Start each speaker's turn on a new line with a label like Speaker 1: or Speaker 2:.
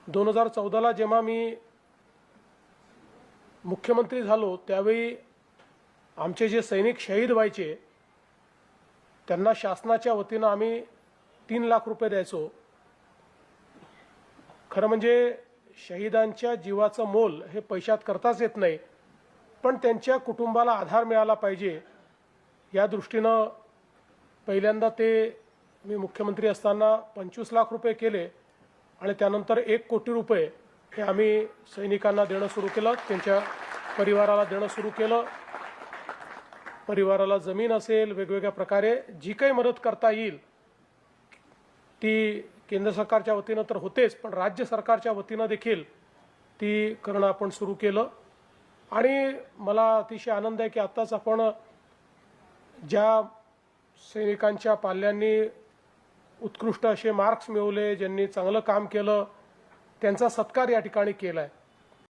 Speaker 1: 2014ला जेव्हा मी मुख्यमंत्री झालो त्यावेळी आमचे जे सैनिक शहीद व्हायचे त्यांना शासनाच्या वतीनं आम्ही 3 लाख रुपये द्यायचो। खरं म्हणजे शहीदांच्या जीवाचं मोल हे पैशात करताच येत नाही, पण त्यांच्या कुटुंबाला आधार मिळाला पाहिजे या दृष्टीनं पहिल्यांदा ते मी मुख्यमंत्री असताना 25 लाख रुपये केले आणि त्यानंतर 1 कोटी रुपये हे आम्ही सैनिकांना देणं सुरू केलं, त्यांच्या परिवाराला देणं सुरू केलं। परिवाराला जमीन असेल, वेगवेगळ्या प्रकारे जी काही मदत करता येईल ती केंद्र सरकारच्या वतीनं तर होतेच, पण राज्य सरकारच्या वतीनं देखील ती करणं आपण सुरू केलं। आणि मला अतिशय आनंद आहे की आत्ताच आपण ज्या सैनिकांच्या पाल्यांनी उत्कृष्ट असे मार्क्स मिळवले, ज्यांनी चांगलं काम केलं, त्यांचा सत्कार या ठिकाणी केला आहे।